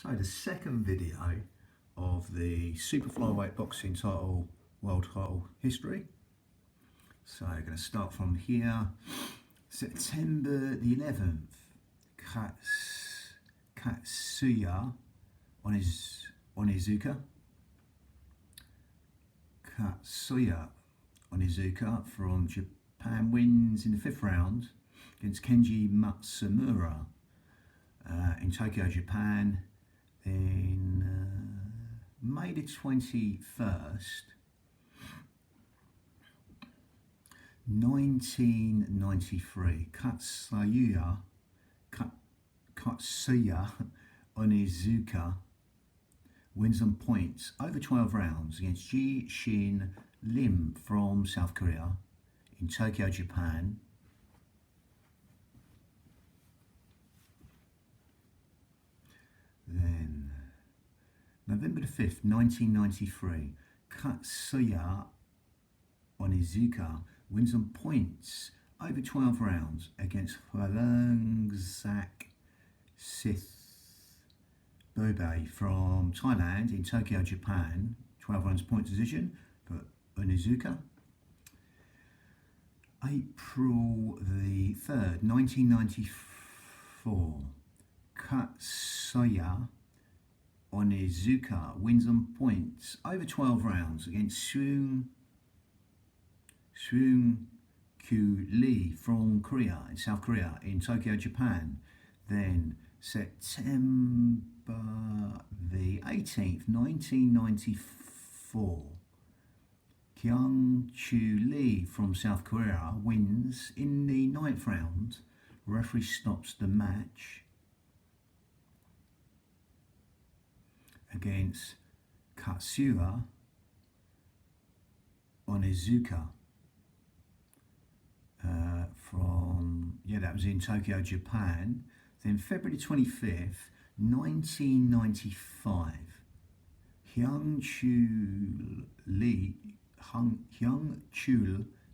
So the second video of the super flyweight boxing title, world title history. So I'm going to start from here. September the 11th, Katsuya Onizuka. Katsuya Onizuka from Japan wins in the 5th round against Kenji Matsumura in Tokyo, Japan. In May the 21st, 1993, Katsuya Onizuka wins on points over 12 rounds against Ji Shin Lim from South Korea in Tokyo, Japan. Then, November the 5th, 1993, Katsuya Onizuka wins on points over 12 rounds against Zak Bobe from Thailand in Tokyo, Japan. 12 rounds point decision for Onizuka. April the 3rd, 1994. Katsuya Onizuka wins on points over 12 rounds against Seung Kyu Lee from Korea in South Korea in Tokyo, Japan. Then September the 18th, 1994. Kyung Chu Lee from South Korea wins in the 9th round. Referee stops the match against Katsuya Onizuka that was in Tokyo, Japan. Then February 25th, 1995, Hyung Chul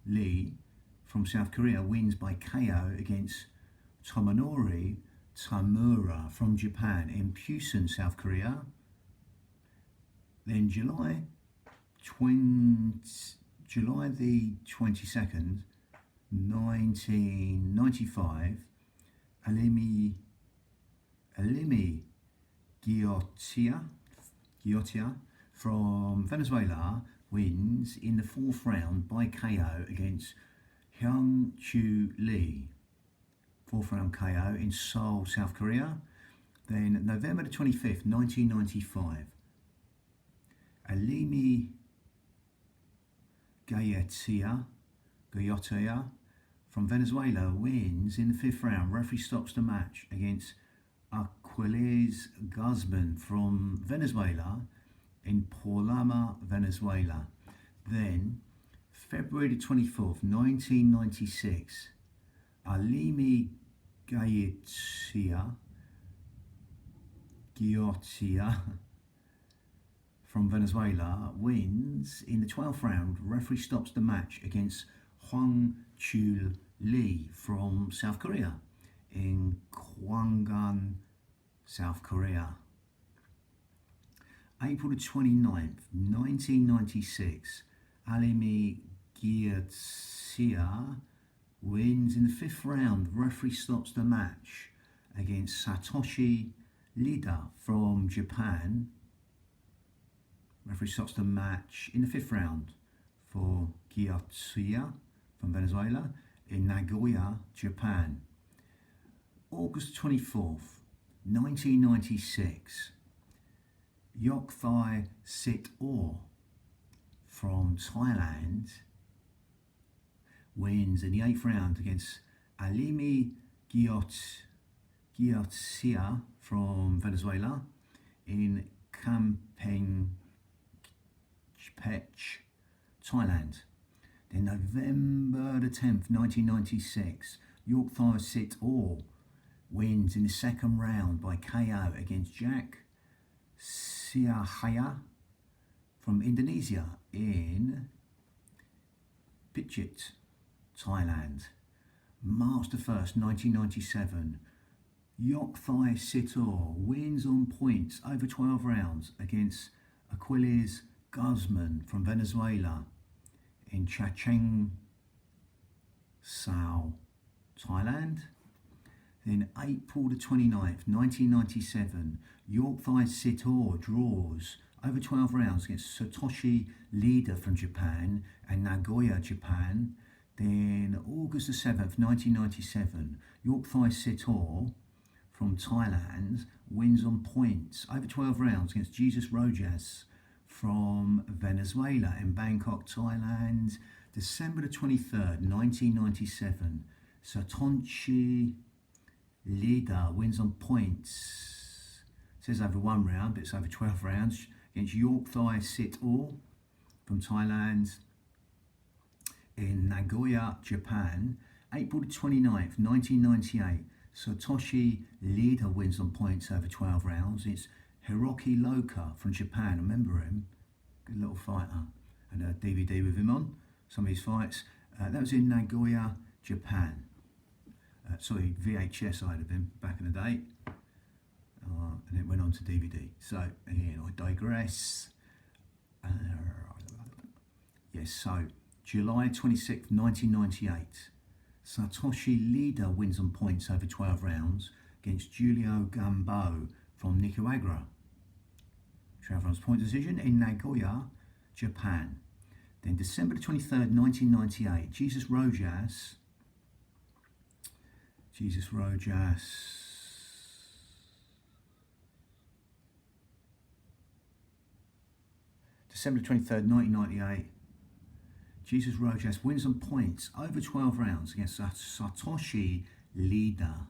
Lee from South Korea wins by KO against Tomonori Tamura from Japan in Pusan, South Korea. Then July the 22nd, 1995, Alimi Giotia from Venezuela wins in the 4th round by KO against Hyung Chu Lee. 4th round KO in Seoul, South Korea. Then November the 25th, 1995, Alimi Giotia from Venezuela wins in the 5th round. Referee stops the match against Aquiles Guzman from Venezuela in Porlama, Venezuela. Then February the 24th, 1996, Alimi Giotia from Venezuela wins in the 12th round. Referee stops the match against Hyung Chul Lee from South Korea in Kwanggan, South Korea. April the 29th, 1996, Alimi Giotia wins in the 5th round. Referee stops the match against Satoshi Lida from Japan. Referee stops the match in the 5th round for Giotia from Venezuela in Nagoya, Japan. August 24th, 1996, Yokthai Sit Or from Thailand wins in the 8th round against Alimi Giotia from Venezuela in Kampeng, Thailand. Then November the 10th, 1996, Yokthai Sit Or wins in the 2nd round by KO against Jack Siahaya from Indonesia in Phuket, Thailand. March the 1st, 1997, Yokthai Sitor wins on points over 12 rounds against Aquiles Guzman from Venezuela in Chiang Sao, Thailand. Then April the 29th, 1997, Yokthai Sitor draws over 12 rounds against Satoshi Leader from Japan and Nagoya, Japan. Then August the 7th, 1997, Yokthai Sitor from Thailand wins on points over 12 rounds against Jesus Rojas from Venezuela in Bangkok, Thailand. December the 23rd, 1997, Satoshi Leader wins on points. It says over 1 round, but it's over 12 rounds against Yokthai Sitor from Thailand in Nagoya, Japan. April the 29th, 1998, Satoshi Leader wins on points over 12 rounds. It's Hiroki Loka from Japan. Remember him? Good little fighter. And a DVD with him on some of his fights. That was in Nagoya, Japan. Sorry, VHS I had of him back in the day. And it went on to DVD. So, again, I digress. Yes, so July 26th, 1998. Satoshi Leader wins on points over 12 rounds against Julio Gambo from Nicaragua. 12 rounds point decision in Nagoya, Japan. Then December 23rd, 1998, Jesus Rojas. December 23rd, 1998. Jesus Rojas wins on points over 12 rounds against Satoshi Leader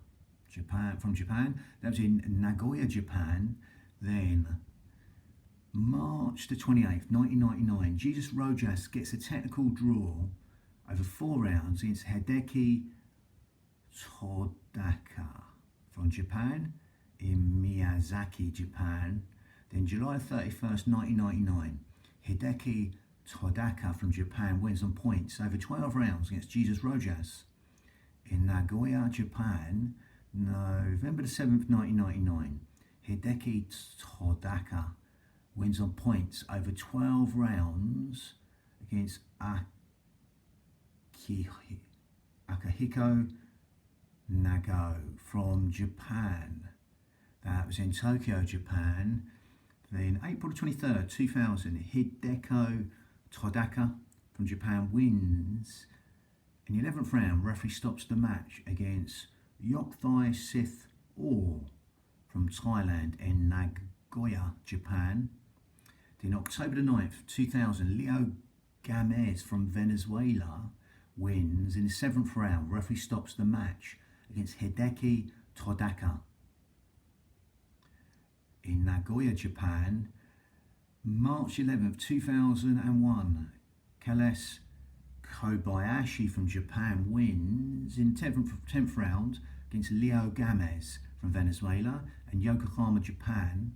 from Japan. That was in Nagoya, Japan. Then March the 28th, 1999, Jesus Rojas gets a technical draw over 4 rounds against Hideki Todaka from Japan in Miyazaki, Japan. Then July 31st, 1999, Hideki Todaka from Japan wins on points over 12 rounds against Jesus Rojas in Nagoya, Japan. November the 7th, 1999, Hideki Todaka wins on points over 12 rounds against Akihiko Nago from Japan. That was in Tokyo, Japan. Then April 23rd, 2000, Hideki Todaka from Japan wins in the 11th round. Referee stops the match against Yokthai Sitor from Thailand in Nagoya, Japan. Then October the 9th, 2000, Leo Gamez from Venezuela wins in the 7th round. Referee stops the match against Hideki Todaka in Nagoya, Japan. March 11th, 2001, Kales Kobayashi from Japan wins in 10th round against Leo Gamez from Venezuela and Yokohama, Japan.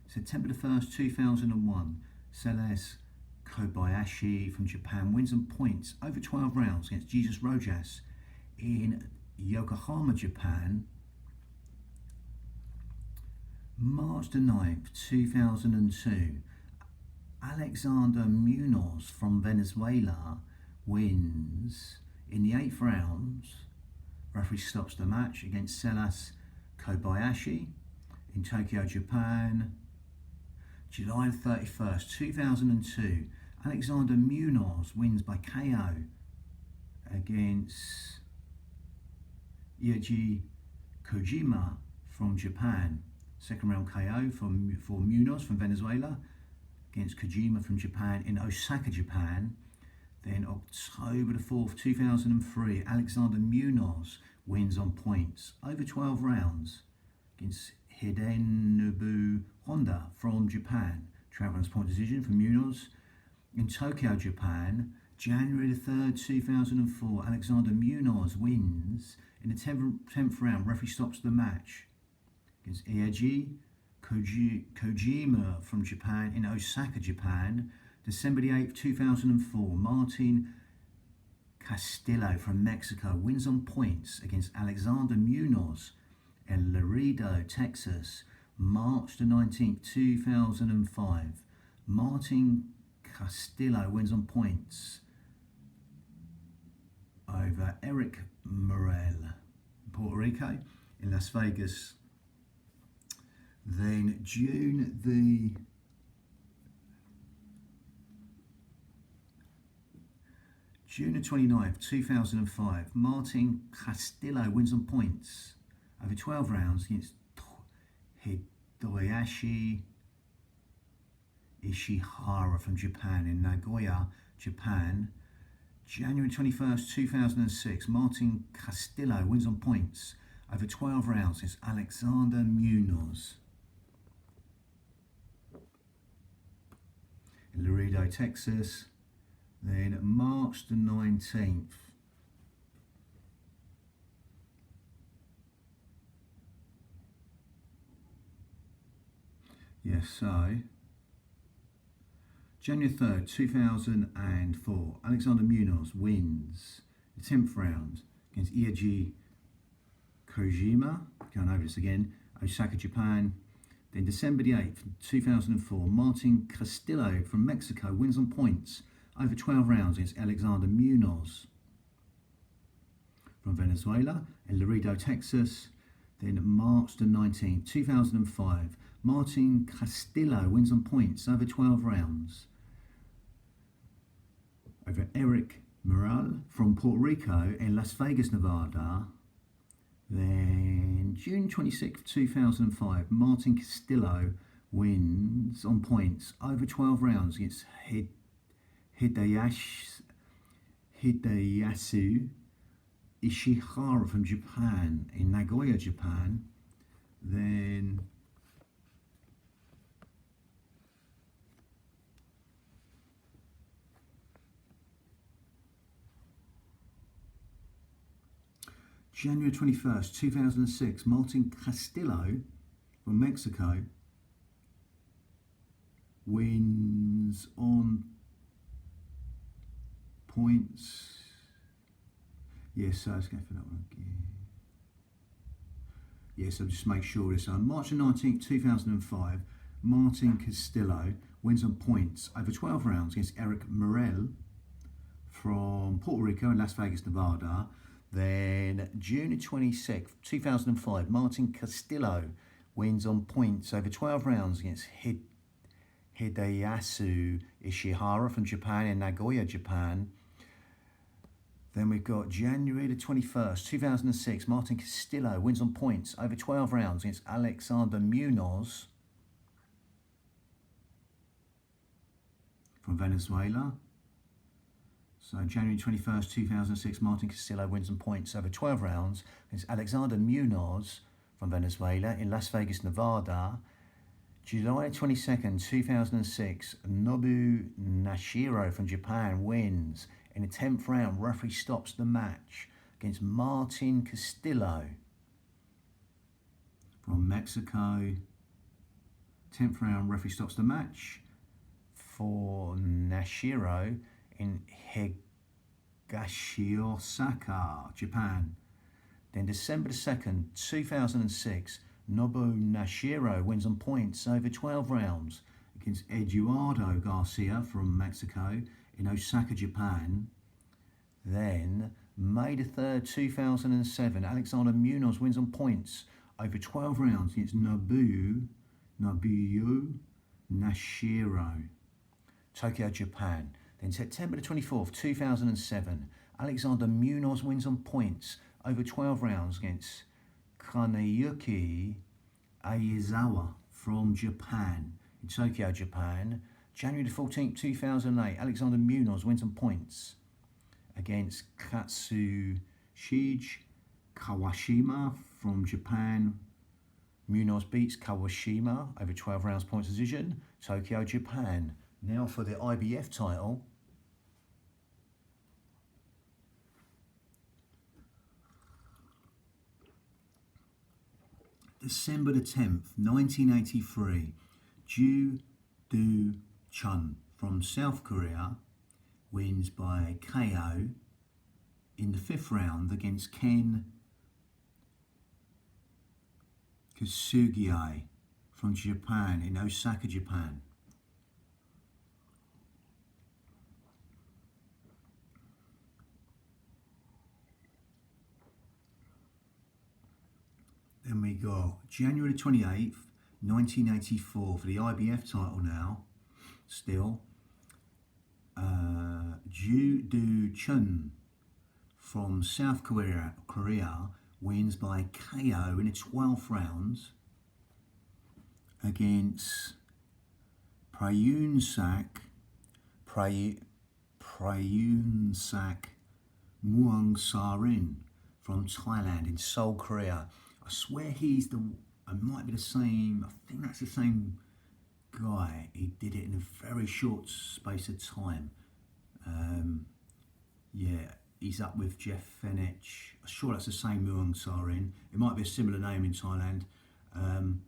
September the 1st, 2001, Kales Kobayashi from Japan wins on points over 12 rounds against Jesus Rojas in Yokohama, Japan. March the 9th, 2002, Alexander Munoz from Venezuela wins in the 8th round. Referee stops the match against Kales Kobayashi in Tokyo, Japan. July 31st, 2002, Alexander Munoz wins by KO against Ieji Kojima from Japan. 2nd round KO for Munoz from Venezuela against Kojima from Japan in Osaka, Japan. Then October the 4th, 2003, Alexander Munoz wins on points over 12 rounds against Hidenobu Honda from Japan. 12 rounds point decision for Munoz in Tokyo, Japan. January the 3rd, 2004, Alexander Munoz wins in the 10th round. Referee stops the match against Eiji Kojima from Japan in Osaka, Japan. December the 8th, 2004, Martin Castillo from Mexico wins on points against Alexander Munoz in Laredo, Texas, March the 19th, 2005. Martin Castillo wins on points over Eric Morel, Puerto Rico, in Las Vegas. Then June the 29th, 2005, Martin Castillo wins on points over 12 rounds against Hideyoshi Ishihara from Japan in Nagoya, Japan. January 21st, 2006, Martin Castillo wins on points over 12 rounds against Alexander Munoz in Laredo, Texas. Then March the 19th, so January 3rd, 2004, Alexander Munoz wins the 10th round against Ieji Kojima, going over this again, Osaka, Japan. Then December the 8th, 2004, Martin Castillo from Mexico wins on points over 12 rounds against Alexander Munoz from Venezuela in Laredo, Texas. Then March the 19th, 2005, Martin Castillo wins on points over 12 rounds over Eric Morel from Puerto Rico in Las Vegas, Nevada. Then June 26th, 2005, Martin Castillo wins on points over 12 rounds against Hideyasu Ishihara from Japan in Nagoya, Japan. Then January 21st, 2006, Martin Castillo from Mexico wins on points. Yes, so let's go for that one again. Yes, I'll just make sure this on March the 19th, 2005, Martin Castillo wins on points over 12 rounds against Eric Morel from Puerto Rico in Las Vegas, Nevada. Then June 26th, 2005, Martin Castillo wins on points over 12 rounds against Hideyasu Ishihara from Japan in Nagoya, Japan. Then we've got January the 21st, 2006, Martin Castillo wins on points over 12 rounds against Alexander Munoz from Venezuela. So January 21st, 2006, Martin Castillo wins on points over 12 rounds against Alexander Munoz from Venezuela in Las Vegas, Nevada. July 22nd, 2006, Nobu Nashiro from Japan wins in the 10th round. Referee stops the match against Martin Castillo from Mexico. 10th round, referee stops the match for Nashiro in Higashiosaka, Japan. Then December 2nd, 2006, Nobu Nashiro wins on points over 12 rounds against Eduardo Garcia from Mexico in Osaka, Japan. Then May the 3rd, 2007, Alexander Munoz wins on points over 12 rounds against Nobuo Nashiro, Tokyo, Japan. Then September the 24th, 2007, Alexander Munoz wins on points over 12 rounds against Kaneyuki Aizawa from Japan in Tokyo, Japan. January the 14th, 2008, Alexander Munoz wins on points against Katsushige Kawashima from Japan. Munoz beats Kawashima over 12 rounds points decision, Tokyo, Japan. Now for the IBF title. December the 10th, 1983, Ju Do Chun from South Korea wins by KO in the 5th round against Ken Kasugie from Japan, in Osaka, Japan. Then we got January 28th, 1984 for the IBF title now, still. Ju Do Chun from South Korea wins by KO in the 12th round against Prayunsak Muang Sarin from Thailand, in Seoul, Korea. I swear he's it might be the same, I think that's the same guy. He did it in a very short space of time. Yeah, he's up with Jeff Fenech. I'm sure that's the same Muang Sarin. It might be a similar name in Thailand. And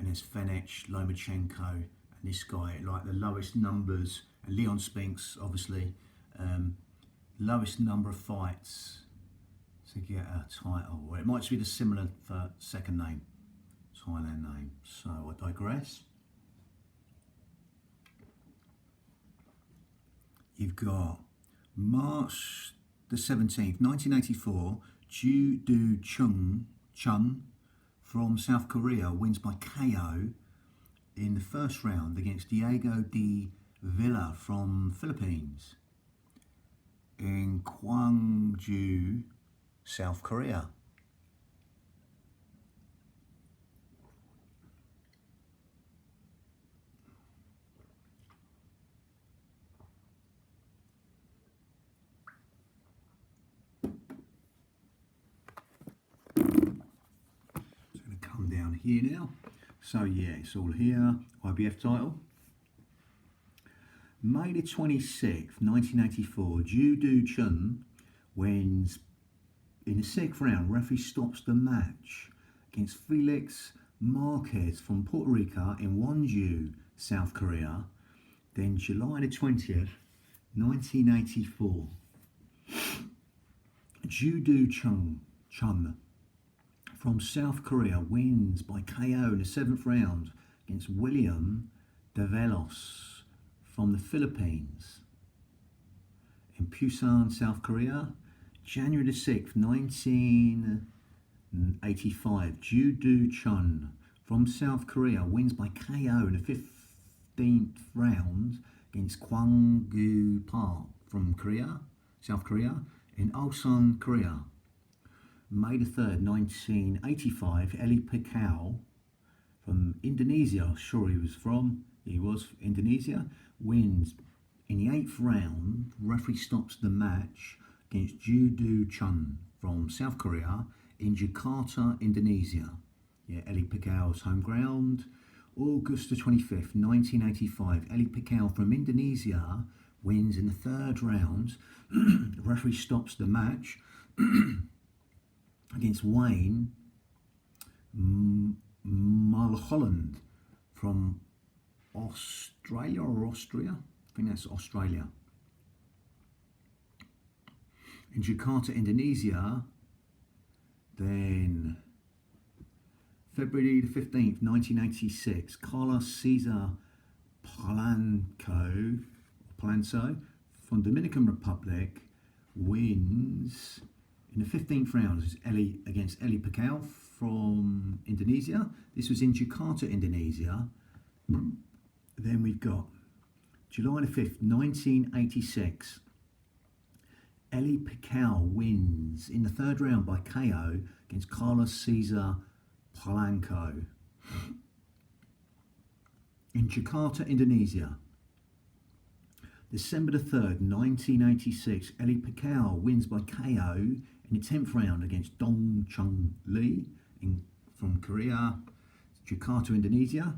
there's Fenech, Lomachenko, and this guy, like the lowest numbers, and Leon Spinks, obviously, lowest number of fights to get a title. Or it might just be the similar for second name, Thailand name. So I digress. You've got March the 17th, 1984, Ju Do Chun from South Korea wins by KO in the first round against Diego de Villa from Philippines, in Gwangju, South Korea. Down here now, so yeah, it's all here. IBF title. May the 26th, 1984, Ju Do Chun wins in the 6th round. Referee stops the match against Felix Marquez from Puerto Rico in Wonju, South Korea. Then July the 20th, 1984, Ju Do Chun from South Korea wins by KO in the 7th round against William Develos from the Philippines, in Busan, South Korea. January the 6th, 1985, Ju Do Chun from South Korea wins by KO in the 15th round against Gwangju Park from South Korea, in Ulsan, Korea. May the 3rd, 1985, Eli Picau from Indonesia, sure he was Indonesia, wins in the 8th round. Referee stops the match against Ju Do Chun from South Korea in Jakarta, Indonesia. Yeah, Eli Picau's home ground. August the 25th, 1985, Eli Picau from Indonesia wins in the 3rd round. Referee stops the match against Wayne Mulholland from Australia or Austria. I think that's Australia. In Jakarta, Indonesia. Then February the 15th, 1986, Carlos Cesar Polanco from Dominican Republic wins in the 15th round against Eli Picau from Indonesia. This was in Jakarta, Indonesia. Then we've got July the 5th, 1986. Eli Picau wins in the 3rd round by KO against Carlos Cesar Polanco in Jakarta, Indonesia. December the 3rd, 1986, Eli Picau wins by KO in the 10th round against Dong Chung Lee from Korea, Jakarta, Indonesia.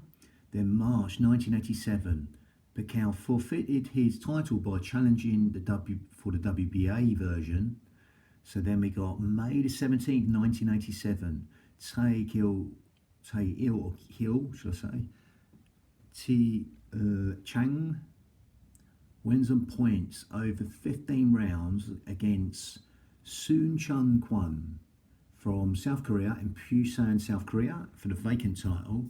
Then March 1987, Picau forfeited his title by challenging for the WBA version. So then we got May the 17th, 1987, Tae Il, should I say, Chang wins on points over 15 rounds against Soon Chun Kwon from South Korea, in Busan, South Korea, for the vacant title.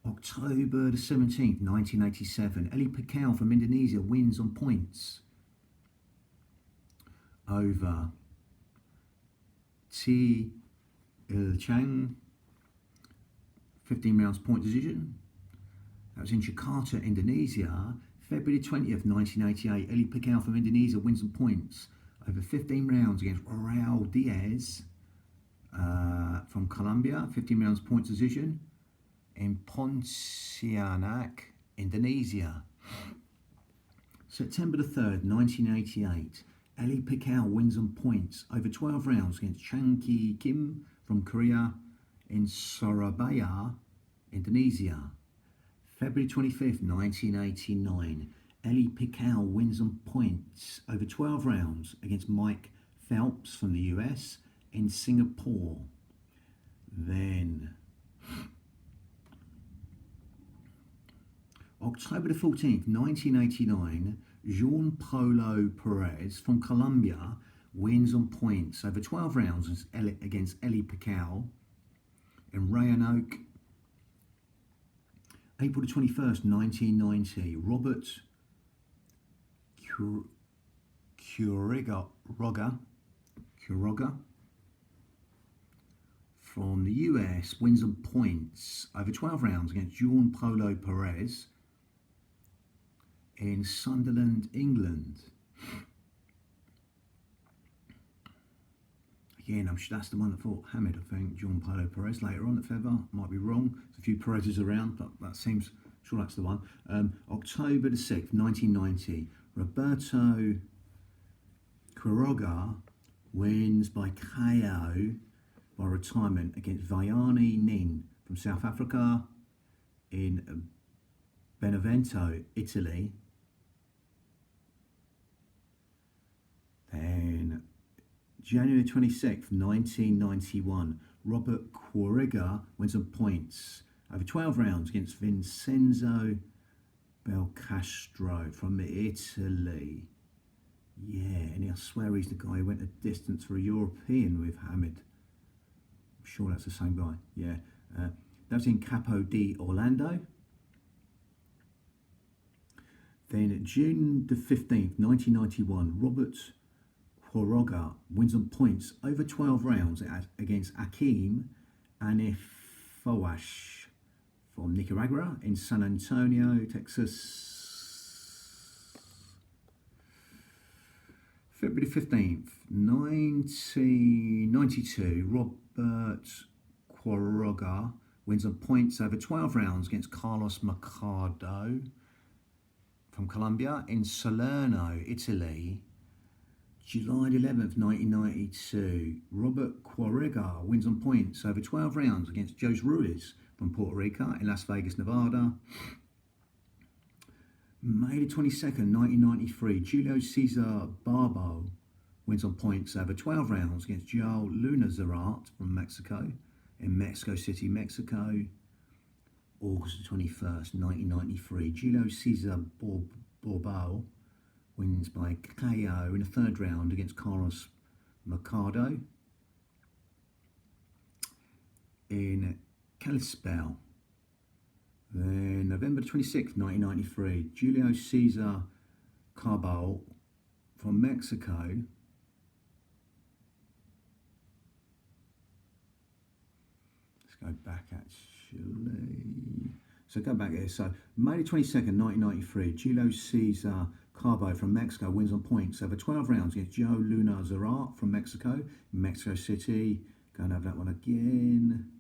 October the 17th, 1987, Eli Picau from Indonesia wins on points over T. Il Chang, 15 rounds point decision. That was in Jakarta, Indonesia. February 20th, 1988, Eli Picau from Indonesia wins on points over 15 rounds against Raul Diaz from Colombia, 15 rounds point decision in Pontianak, Indonesia. September the 3rd, 1988, Eli Picau wins on points over 12 rounds against Chang Ki Kim from Korea in Surabaya, Indonesia. February 25th, 1989, Eli Picau wins on points over 12 rounds against Mike Phelps from the US in Singapore. Then October the 14th, 1989, Jean Polo Perez from Colombia wins on points over 12 rounds against Eli Picau in Roanoke. April the 21st, 1990, Robert Quiroga from the US wins on points over 12 rounds against Jean Polo Perez in Sunderland, England. Again, I'm sure that's the one that fought Hamid, I think, Jean Polo Perez later on at Feather. Might be wrong. There's a few Perez's around, but that seems, sure that's the one. October the 6th, 1990, Roberto Quiroga wins by KO by retirement against Vaiani Nin from South Africa in Benevento, Italy. Then January 26th, 1991, Robert Quiroga wins on points over 12 rounds against Vincenzo Belcastro from Italy. Yeah, and I swear he's the guy who went a distance for a European with Hamid. I'm sure that's the same guy. Yeah, that was in Capo di Orlando. Then June the 15th, 1991, Robert Quiroga wins on points over 12 rounds against Akeem Anifowash from Nicaragua in San Antonio, Texas. February 15th, 1992, Robert Quiroga wins on points over 12 rounds against Carlos Mercado from Colombia in Salerno, Italy. July 11th, 1992, Robert Quiroga wins on points over 12 rounds against Jose Ruiz from Puerto Rico in Las Vegas, Nevada. May the 22nd, 1993, Julio Cesar Barbo wins on points over 12 rounds against Joel Luna Zarat from Mexico in Mexico City, Mexico. August the 21st, 1993, Julio Cesar Barbo wins by KO in the third round against Carlos Mercado in Kalispell. Then November 26th, 1993, Julio Cesar Cabal from Mexico let's go back actually. So go back here. So May 22nd, 1993, Julio Cesar Cabo from Mexico wins on points over 12 rounds against Joe Luna Zarat from Mexico, Mexico City. Go and have that one again.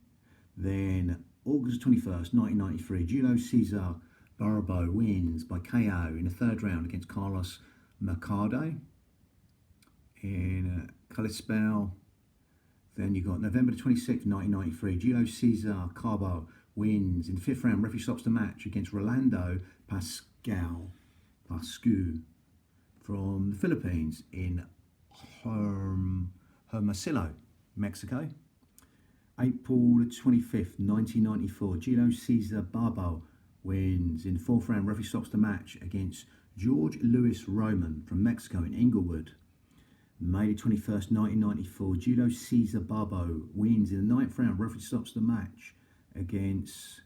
Then August 21st, 1993, Julio Cesar Barbo wins by KO in the third round against Carlos Mercado in Kalispell. Then you got November 26th, 1993, Julio Cesar Cabo wins in the fifth round. Referee stops the match against Rolando Pascu from the Philippines in Hermosillo, Mexico. April the 25th, 1994, Julio Cesar Barbo wins in the fourth round. Referee stops the match against George Luis Roman from Mexico in Inglewood. May the 21st, 1994, Julio Cesar Barbo wins in the 9th round. Referee stops the match against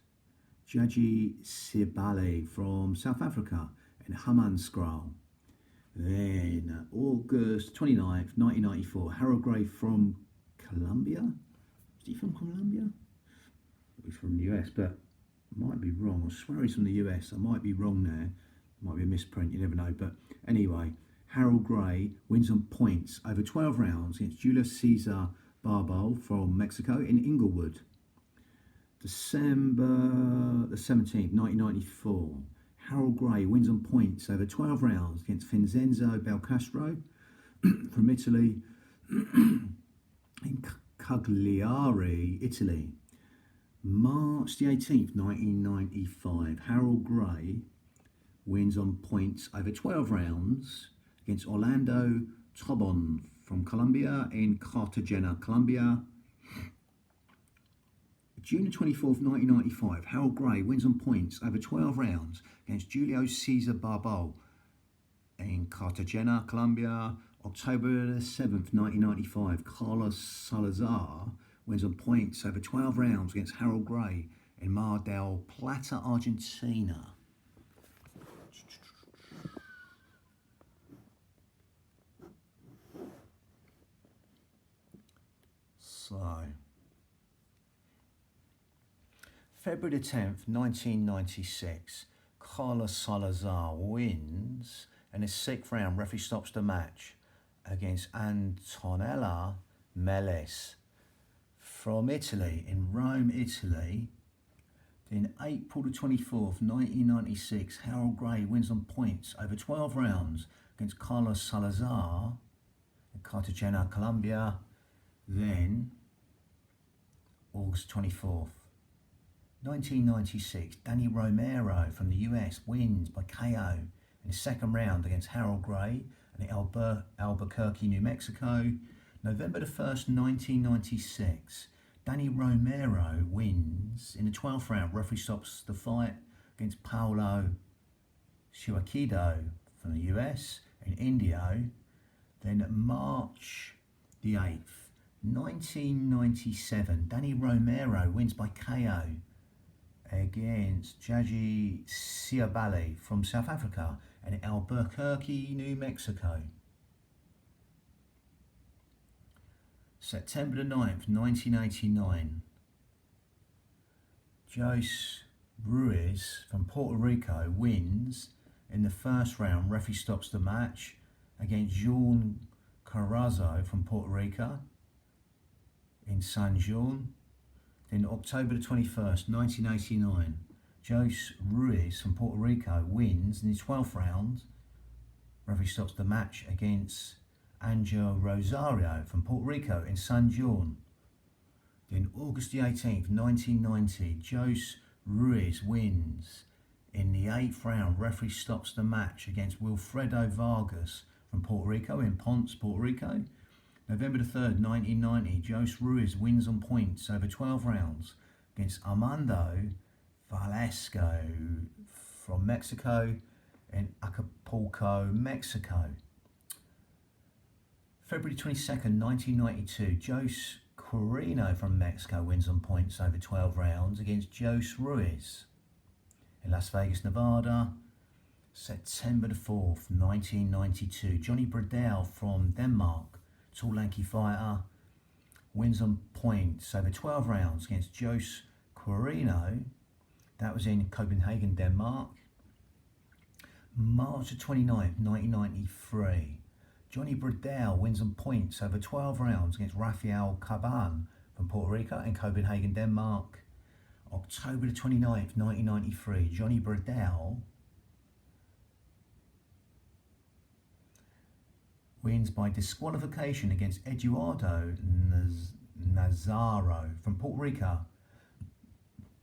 Jaji Sibale from South Africa in Hammanskraal. Then August 29th, 1994, Harold Gray from Colombia. Is he from Colombia? He's from the US, but I might be wrong. I swear he's from the US. I might be wrong there. Might be a misprint, you never know. But anyway, Harold Gray wins on points over 12 rounds against Julio Cesar Barbo from Mexico in Inglewood. December the 17th, 1994. Harold Gray wins on points over 12 rounds against Vincenzo Belcastro from Italy in Cagliari, Italy. March the 18th, 1995. Harold Gray wins on points over 12 rounds against Orlando Tobon from Colombia in Cartagena, Colombia. June 24th, 1995, Harold Gray wins on points over 12 rounds against Julio Cesar Barbo in Cartagena, Colombia. October 7th, 1995, Carlos Salazar wins on points over 12 rounds against Harold Gray in Mar del Plata, Argentina. So, February the 10th, 1996, Carlos Salazar wins in his 6th round. Referee stops the match against Antonella Mallett from Italy in Rome, Italy. Then April the 24th, 1996, Harold Gray wins on points over 12 rounds against Carlos Salazar in Cartagena, Colombia. Then August 24th, 1996, Danny Romero from the US wins by KO in the 2nd round against Harold Gray in Albuquerque, New Mexico. November the 1st, 1996, Danny Romero wins in the 12th round. Referee stops the fight against Paulo Chiaquido from the US in Indio. Then March the 8th, 1997, Danny Romero wins by KO against Jaji Sibale from South Africa and Albuquerque, New Mexico. September the 9th, 1989, Jose Ruiz from Puerto Rico wins in the 1st round. Referee stops the match against Juan Carrazzo from Puerto Rico in San Juan. Then October the 21st, 1989, Jose Ruiz from Puerto Rico wins in his 12th round. Referee stops the match against Angel Rosario from Puerto Rico in San Juan. Then August the 18th, 1990, Jose Ruiz wins in the 8th round. Referee stops the match against Wilfredo Vargas from Puerto Rico in Ponce, Puerto Rico. November the 3rd, 1990, Jose Ruiz wins on points over 12 rounds against Armando Velasco from Mexico in Acapulco, Mexico. February 22nd, 1992, Jose Quirino from Mexico wins on points over 12 rounds against Jose Ruiz in Las Vegas, Nevada. September the 4th, 1992, Johnny Bradell from Denmark, tall lanky fighter, wins on points over 12 rounds against Jose Quirino. That was in Copenhagen, Denmark. March the 29th, 1993, Johnny Bradell wins on points over 12 rounds against Rafael Caban from Puerto Rico in Copenhagen, Denmark. October the 29th, 1993, Johnny Bradell wins by disqualification against Eduardo Nazaro from Puerto Rico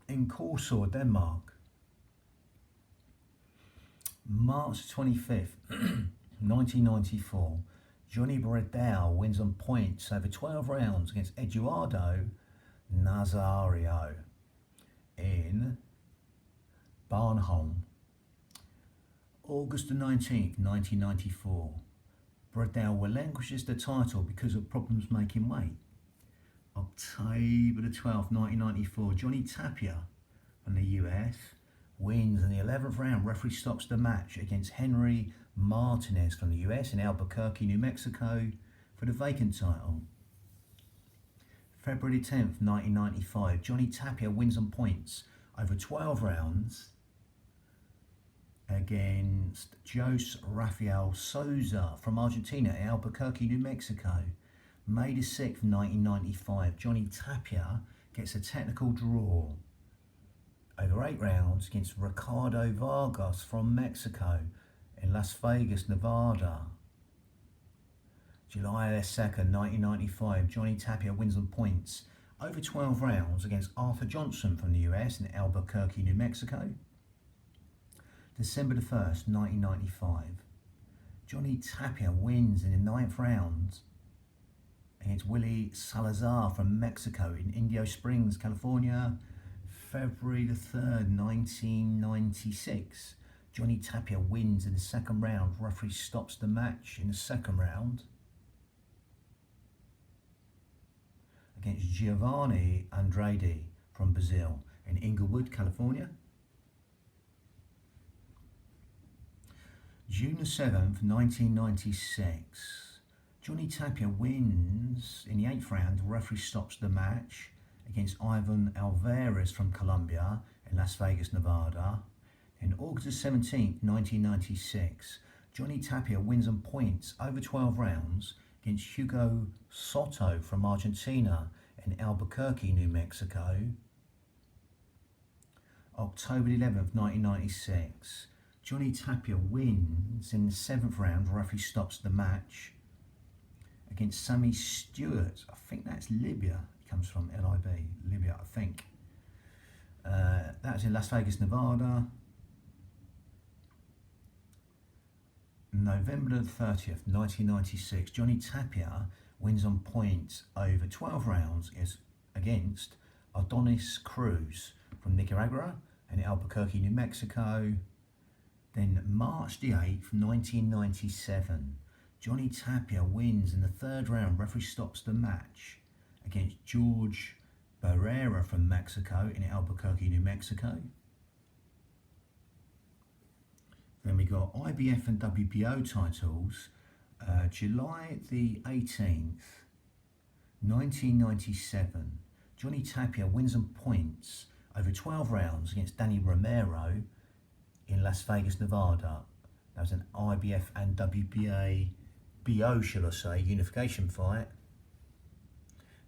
in Korsør, Denmark. March 25th, 1994, Johnny Bradell wins on points over 12 rounds against Eduardo Nazario in Barnholm. August the 19th, 1994, Bradell relinquishes the title because of problems making weight. October the 12th, 1994, Johnny Tapia from the US wins in the 11th round. Referee stops the match against Henry Martinez from the US in Albuquerque, New Mexico for the vacant title. February 10th, 1995, Johnny Tapia wins on points over 12 rounds against Jose Rafael Souza from Argentina in Albuquerque, New Mexico. May the 6th, 1995, Johnny Tapia gets a technical draw over 8 rounds against Ricardo Vargas from Mexico in Las Vegas, Nevada. July 2nd, 1995, Johnny Tapia wins on points over 12 rounds against Arthur Johnson from the US in Albuquerque, New Mexico. December the 1st, 1995, Johnny Tapia wins in the 9th round against Willie Salazar from Mexico in Indio Springs, California. February the 3rd, 1996, Johnny Tapia wins in the 2nd round. Referee stops the match in the 2nd round against Giovanni Andrade from Brazil in Inglewood, California. June the 7th, 1996, Johnny Tapia wins in the 8th round. Referee stops the match against Ivan Alvarez from Colombia in Las Vegas, Nevada. In August 17th, 1996, Johnny Tapia wins on points over 12 rounds against Hugo Soto from Argentina in Albuquerque, New Mexico. October 11th, 1996, Johnny Tapia wins in the 7th round. Referee stops the match against Sammy Stewart. I think that's Libya. He comes from LIB, Libya, I think. That's in Las Vegas, Nevada. November the 30th, 1996, Johnny Tapia wins on points over 12 rounds against Adonis Cruz from Nicaragua and Albuquerque, New Mexico. Then March the 8th, 1997, Johnny Tapia wins in the 3rd round. Referee stops the match against George Barrera from Mexico in Albuquerque, New Mexico. Then we got IBF and WBO titles. July the 18th, 1997, Johnny Tapia wins on points over 12 rounds against Danny Romero in Las Vegas, Nevada. That was an IBF and WBA BO, shall I say, unification fight.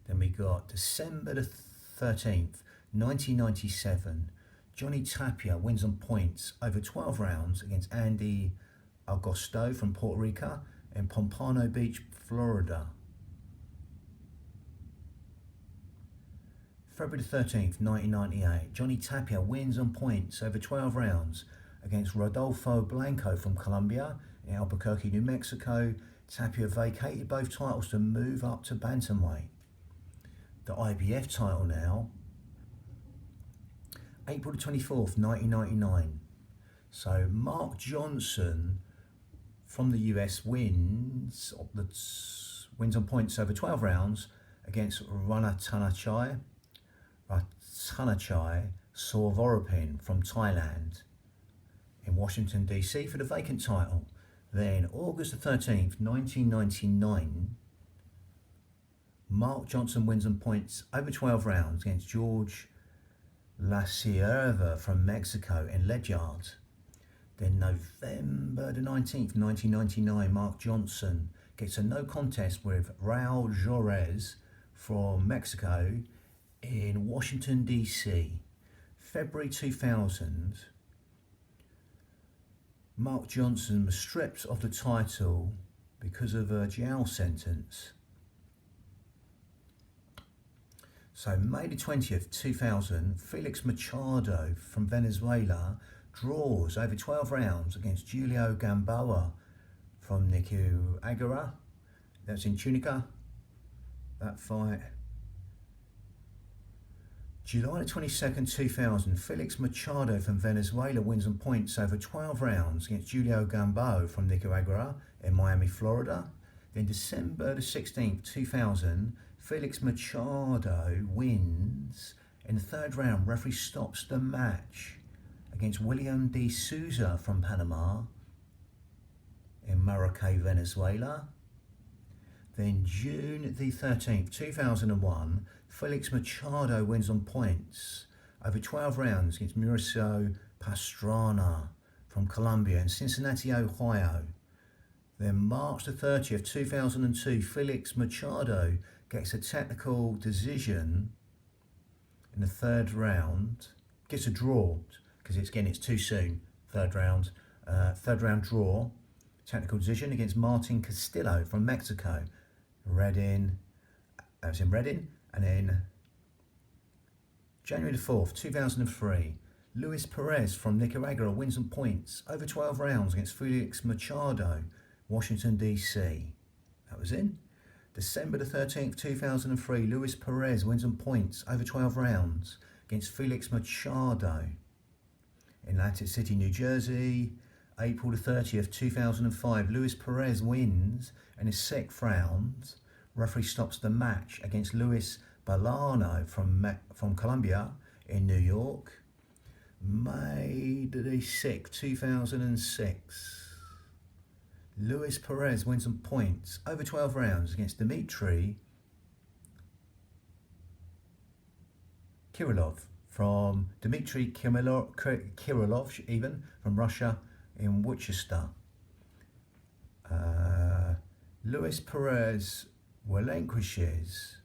Then we got December the 13th, 1997, Johnny Tapia wins on points over 12 rounds against Andy Augusto from Puerto Rico in Pompano Beach, Florida. February 13th, 1998, Johnny Tapia wins on points over 12 rounds against Rodolfo Blanco from Colombia in Albuquerque, New Mexico. Tapia vacated both titles to move up to bantamweight. The IBF title now, April the 24th, 1999. So Mark Johnson from the US wins on points over 12 rounds against Ratanathai Sorvorapin from Thailand in Washington DC for the vacant title. Then August the 13th, 1999, Mark Johnson wins on points over 12 rounds against George La Sierva from Mexico in Ledyard. Then November the 19th, 1999, Mark Johnson gets a no contest with Raul Jorez from Mexico in Washington DC. February 2000, Mark Johnson was stripped of the title because of a jail sentence. So May the 20th, 2000, Felix Machado from Venezuela draws over 12 rounds against Julio Gamboa from Nicaragua. That's in Tunica, that fight. July the 22nd, 2000, Felix Machado from Venezuela wins on points over 12 rounds against Julio Gamboa from Nicaragua in Miami, Florida. Then December the 16th, 2000, Felix Machado wins in the third round. Referee stops the match against William de Souza from Panama in Maracay, Venezuela. Then June the 13th, 2001, Felix Machado wins on points over 12 rounds against Mauricio Pastrana from Colombia in Cincinnati, Ohio. Then March the 30th, 2002, Felix Machado gets a technical decision in the third round, gets a draw, because it's too soon, third round draw, technical decision against Martin Castillo from Mexico. Reading, that was in Reading. And then January the 4th, 2003, Luis Perez from Nicaragua wins on points over 12 rounds against Felix Machado, Washington, D.C. That was in. December the 13th, 2003, Luis Perez wins on points over 12 rounds against Felix Machado in Atlantic City, New Jersey. April the 30th, 2005, Luis Perez wins in his sixth round. Referee stops the match against Luis Balano from Colombia in New York. May the 6th, 2006. Luis Perez wins on points over 12 rounds against Dmitry Kirillov from Russia in Worcester. Luis Perez relinquishes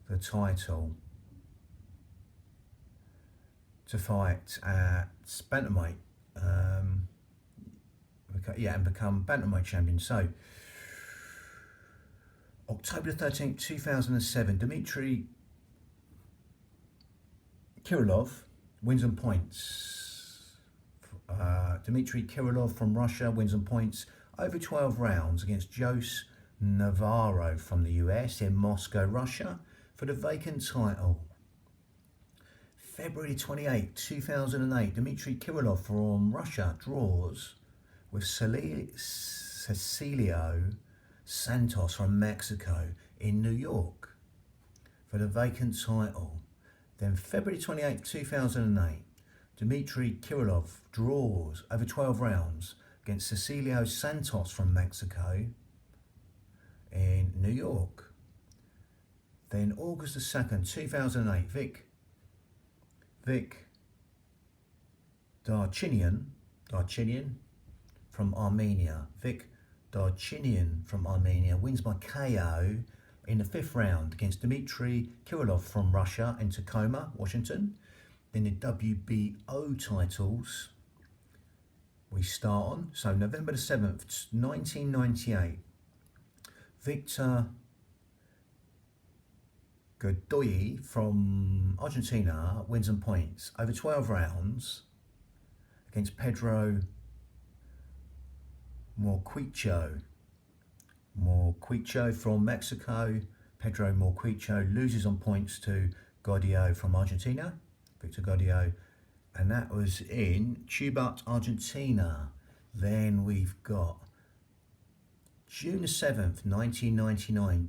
the title to fight at bantamweight, and become bantamweight champion. So, October the 13th, 2007, Dmitry Kirillov wins on points. Dmitry Kirillov from Russia wins on points over 12 rounds against Jose Navarro from the US in Moscow, Russia for the vacant title. February 28, 2008, Dmitry Kirillov from Russia draws with Cecilio Santos from Mexico in New York for the vacant title. Then February 28, 2008, Dmitry Kirillov draws over 12 rounds against Cecilio Santos from Mexico in New York. Then August the 2nd, 2008, Vic Darchinian from Armenia. Vic Darchinian from Armenia wins by KO in the fifth round against Dmitry Kirillov from Russia in Tacoma, Washington. Then the WBO titles we start on. So November the 7th, 1998, Victor Godoy from Argentina wins on points over 12 rounds against Pedro Morquicho from Mexico. Pedro Morquicho loses on points to Godoy from Argentina, Victor Godoy, and that was in Chubut, Argentina. Then we've got June the 7th, 1999,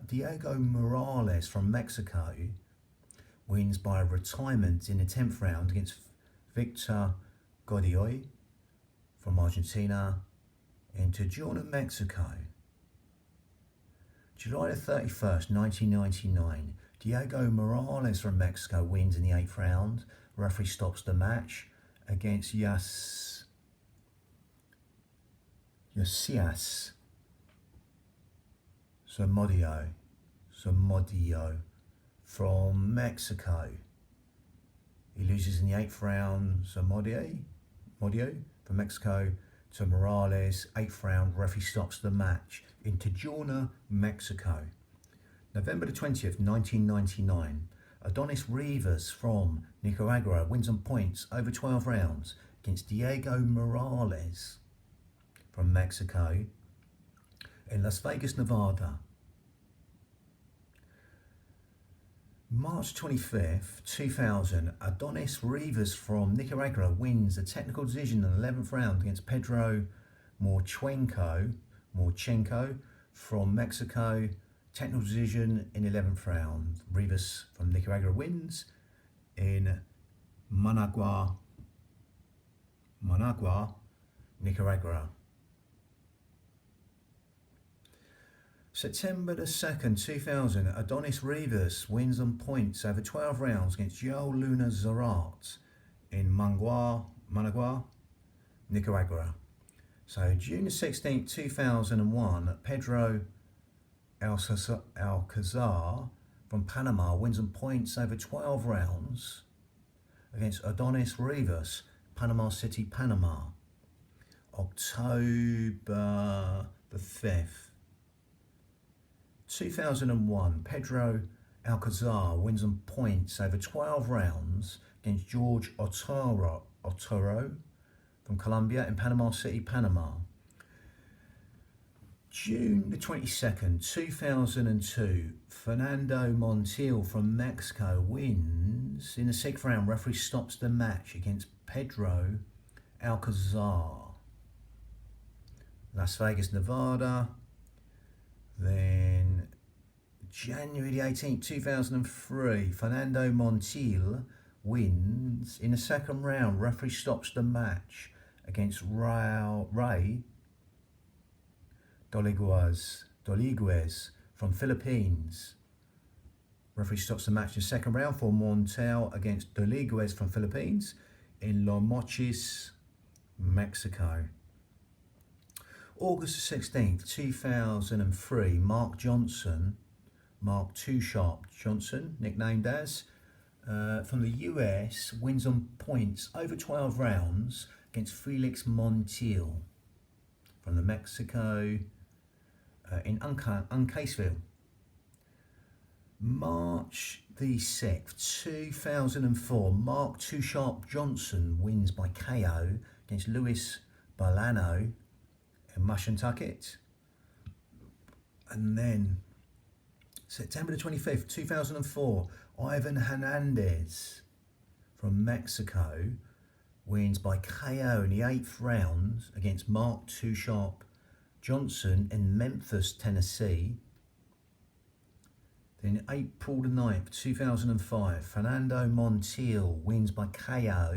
Diego Morales from Mexico wins by retirement in the 10th round against Victor Godoy from Argentina in Tijuana, Mexico. July the 31st, 1999, Diego Morales from Mexico wins in the 8th round. Referee stops the match against Yasias Zamudio from Mexico. He loses in the 8th round. Zamudio from Mexico to Morales. 8th round. Referee stops the match in Tijuana, Mexico. November the 20th, 1999. Adonis Rivas from Nicaragua wins on points over 12 rounds against Diego Morales from Mexico in Las Vegas, Nevada. March 25th, 2000, Adonis Rivas from Nicaragua wins a technical decision in the 11th round against Pedro Morchenko from Mexico. Technical decision in 11th round. Rivas from Nicaragua wins in Managua, Nicaragua. September the 2nd, 2000, Adonis Rivas wins on points over 12 rounds against Joel Luna Zarat in Managua, Nicaragua. So June the 16th, 2001, Pedro Alcazar from Panama wins on points over 12 rounds against Adonis Rivas, Panama City, Panama. October the 5th, 2001, Pedro Alcazar wins on points over 12 rounds against George Otero from Colombia in Panama City, Panama. June the 22nd, 2002, Fernando Montiel from Mexico wins in the 6th round. Referee stops the match against Pedro Alcazar. Las Vegas, Nevada. Then January the 18th, 2003, Fernando Montiel wins in the 2nd round. Referee stops the match against Ray Doliguez from Philippines. Referee stops the match in the 2nd round for Montiel against Doliguez from Philippines in Los Mochis, Mexico. August 16th, 2003, Mark Too Sharp Johnson, nicknamed as, from the US, wins on points over 12 rounds against Felix Montiel from the Mexico in Uncaseville. March the 6th, 2004, Mark Too Sharp Johnson wins by KO against Luis Bolano in Mashantucket. And then September the 25th, 2004, Ivan Hernandez from Mexico wins by KO in the 8th round against Mark Too Sharp Johnson in Memphis, Tennessee. Then April the 9th, 2005, Fernando Montiel wins by KO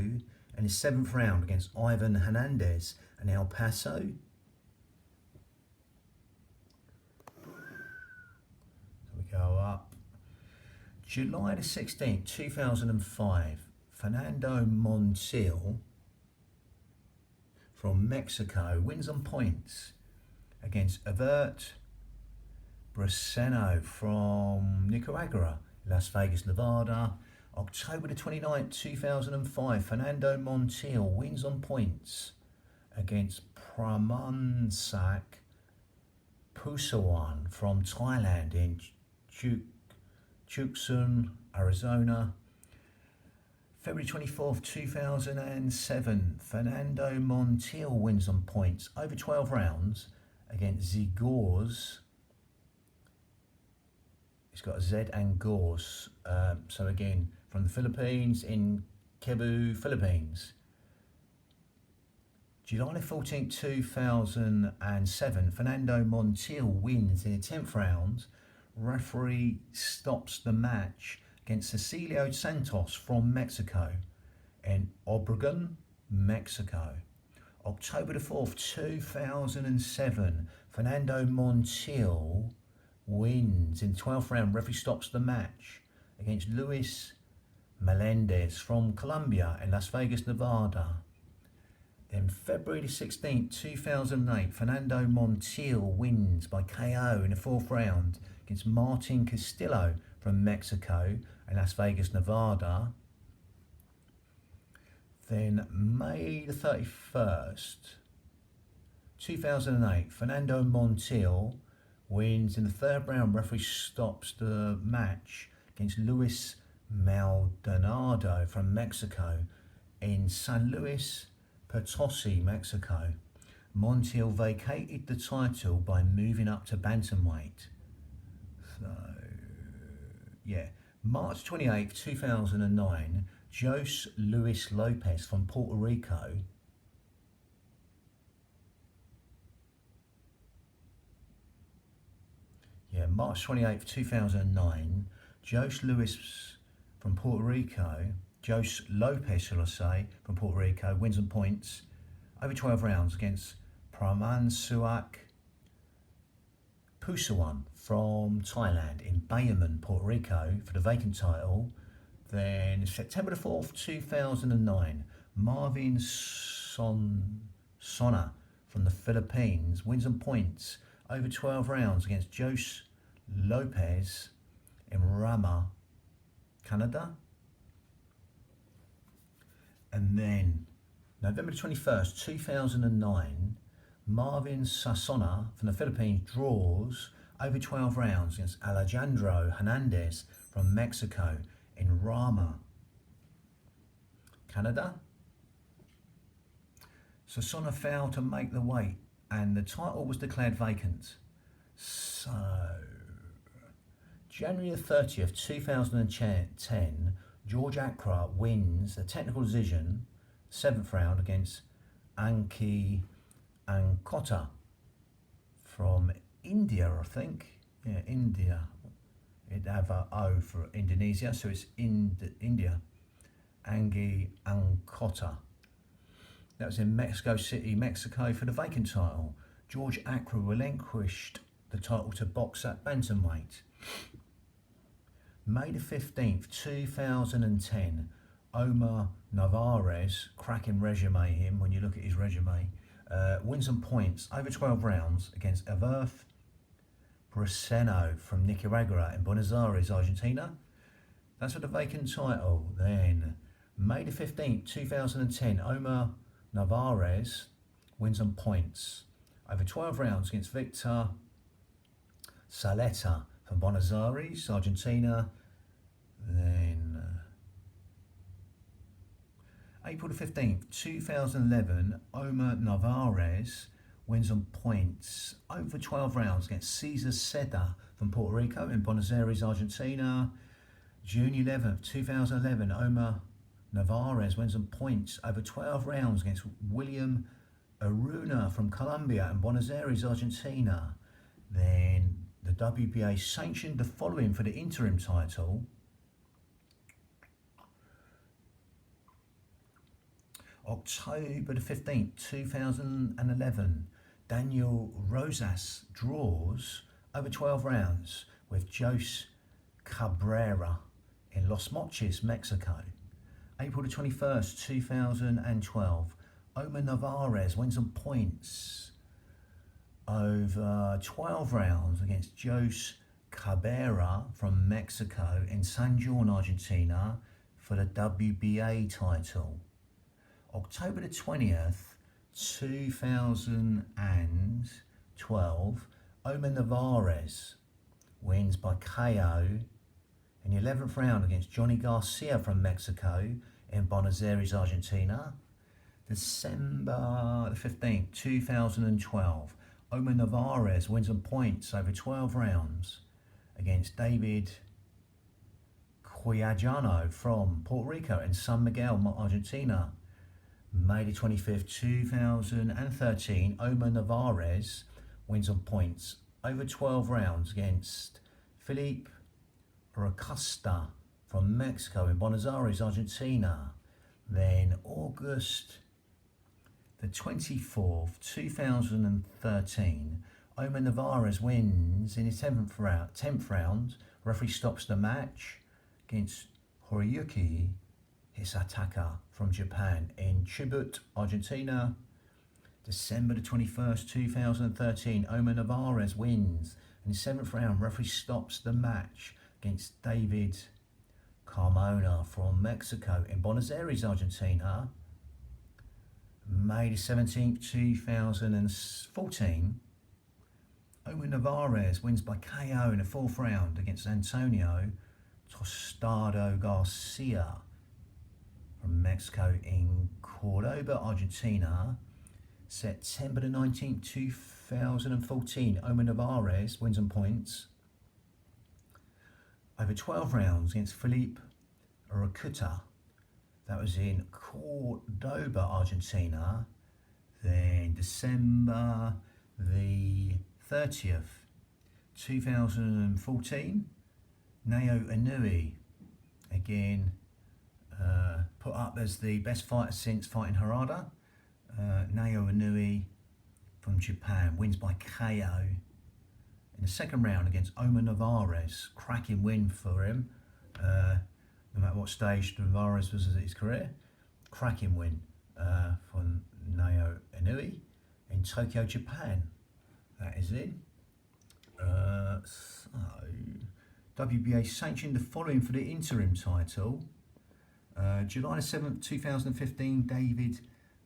in the 7th round against Ivan Hernandez in El Paso. So we go up. July the 16th, 2005, Fernando Montiel from Mexico wins on points against Evert Braceno from Nicaragua, Las Vegas, Nevada. October the 29th, 2005, Fernando Montiel wins on points against Pramansak Pusawan from Thailand in Tucson, Arizona. February 24th, 2007, Fernando Montiel wins on points over 12 rounds against Zigors. It's got a Z and Gors. So again, from the Philippines in Cebu, Philippines. July 14th, 2007, Fernando Montiel wins in the 10th round. Referee stops the match against Cecilio Santos from Mexico in Obregon, Mexico. October the 4th, 2007, Fernando Montiel wins in the 12th round. Referee stops the match against Luis Melendez from Colombia in Las Vegas, Nevada. Then February the 16th, 2008, Fernando Montiel wins by KO in the 4th round against Martin Castillo from Mexico in Las Vegas, Nevada. Then May the 31st, 2008, Fernando Montiel wins in the 3rd round. Referee stops the match against Luis Maldonado from Mexico in San Luis Potosi, Mexico. Montiel vacated the title by moving up to bantamweight. So, yeah. March 28th, 2009, Jose Luis Lopez from Puerto Rico March 28th, 2009, Jose Luis from Puerto Rico, Jose Lopez, shall I say, from Puerto Rico, wins on points over 12 rounds against Pramansuak Pusawan from Thailand in Bayaman, Puerto Rico for the vacant title. Then September the 4th, 2009, Marvin Sona from the Philippines wins on points over 12 rounds against Jose Lopez in Rama, Canada. And then November 21st, 2009, Marvin Sasona from the Philippines draws over 12 rounds against Alejandro Hernandez from Mexico in Rama, Canada. Sasona failed to make the weight and the title was declared vacant. So, January the 30th, 2010, George Accra wins the technical decision, 7th round, against Anki Ankota from India, I think. Yeah, India. It'd have a O for Indonesia, so it's India. Angi Ankota. That was in Mexico City, Mexico for the vacant title. George Accra relinquished the title to boxer at bantamweight. May the 15th, 2010, Omar Narvaez, cracking resume him when you look at his resume, wins on points over 12 rounds against Everth Braceno from Nicaragua in Buenos Aires, Argentina. That's for the vacant title. Then, May the 15th, 2010, Omar Narvaez wins on points over 12 rounds against Victor Saleta from Buenos Aires, Argentina. Then April the 15th, 2011, Omar Narvaez wins on points over 12 rounds against Cesar Seda from Puerto Rico in Buenos Aires, Argentina. June 11th, 2011, Omar Narvaez wins on points over 12 rounds against William Aruna from Colombia in Buenos Aires, Argentina. Then the WBA sanctioned the following for the interim title. October the 15th, 2011, Daniel Rosas draws over 12 rounds with Jose Cabrera in Los Mochis, Mexico. April the 21st, 2012, Omar Narvaez wins on points over 12 rounds against Jose Cabrera from Mexico in San Juan, Argentina for the WBA title. October the 20th, 2012, Omar Narvaez wins by KO in the 11th round against Johnny Garcia from Mexico in Buenos Aires, Argentina. December the 15th, 2012, Omar Narvaez wins on points over 12 rounds against David Quijano from Puerto Rico in San Miguel, Argentina. May the 25th, 2013, Omar Narvaez wins on points over 12 rounds against Felipe Acosta from Mexico in Buenos Aires, Argentina. Then August the 24th, 2013, Omar Narvaez wins in his 10th round. Referee stops the match against Hiroyuki Hisataka from Japan in Chubut, Argentina. December the 21st, 2013, Omar Narvaez wins in his 7th round. Referee stops the match against David Carmona from Mexico in Buenos Aires, Argentina. May the 17th, 2014, Omar Narvaez wins by KO in the 4th round against Antonio Tostado Garcia from Mexico in Cordoba, Argentina. September the 19th, 2014, Omar Narvaez wins on points over 12 rounds against Felipe Acosta. That was in Cordoba, Argentina. Then December the 30th, 2014, Naoya Inoue, again put up as the best fighter since fighting Harada. Naoya Inoue from Japan wins by KO in the second round against Omar Narvaez. Cracking win for him. No matter what stage Narvaez was in his career, cracking win for Naoya Inoue in Tokyo, Japan. That is it. So WBA sanctioned the following for the interim title. July 7th, 2015, David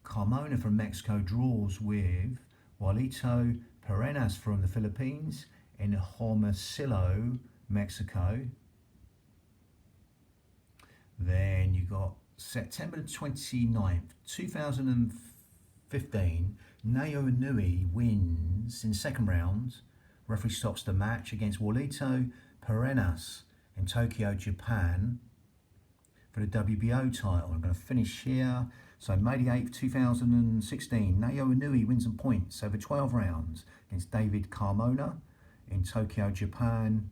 Carmona from Mexico draws with Juanito Perenas from the Philippines in Hermosillo, Mexico. Then you got September 29th, 2015, Naoya Inoue wins in the second round. Referee stops the match against Juanito Perenas in Tokyo, Japan for the WBO title. I'm going to finish here. So May the 8th, 2016, Naoya Inoue wins on points over 12 rounds against David Carmona in Tokyo, Japan.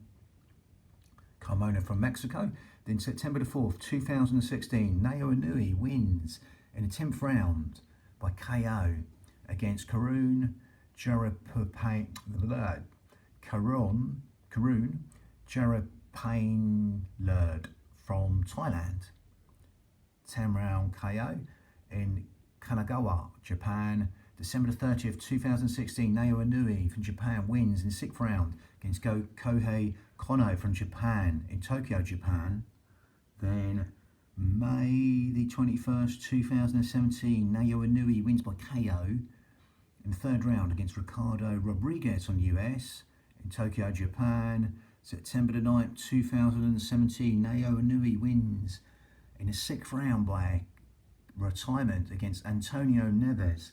Carmona from Mexico. Then September the 4th, 2016, Naoya Inoue wins in the 10th round by KO against Karun Jarapane from Thailand. 10 round KO in Kanagawa, Japan. December the 30th, 2016, Naoya Inoue from Japan wins in the 6th round against Kohei Kono from Japan in Tokyo, Japan. Then May the 21st, 2017, Naoya Inoue wins by KO in the 3rd round against Ricardo Rodriguez from the US in Tokyo, Japan. September the 9th, 2017, Naoya Inoue wins in the 6th round by retirement against Antonio Neves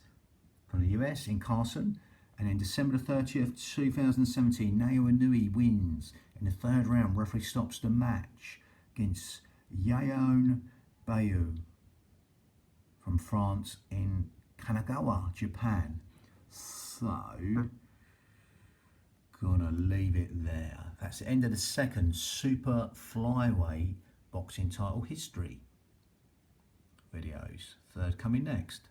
from the US in Carson. And then December the 30th, 2017, Naoya Inoue wins in the 3rd round. Referee stops the match against Yaon Bayou from France in Kanagawa, Japan. So, gonna leave it there. That's the end of the second super flyweight boxing title history videos. Third coming next.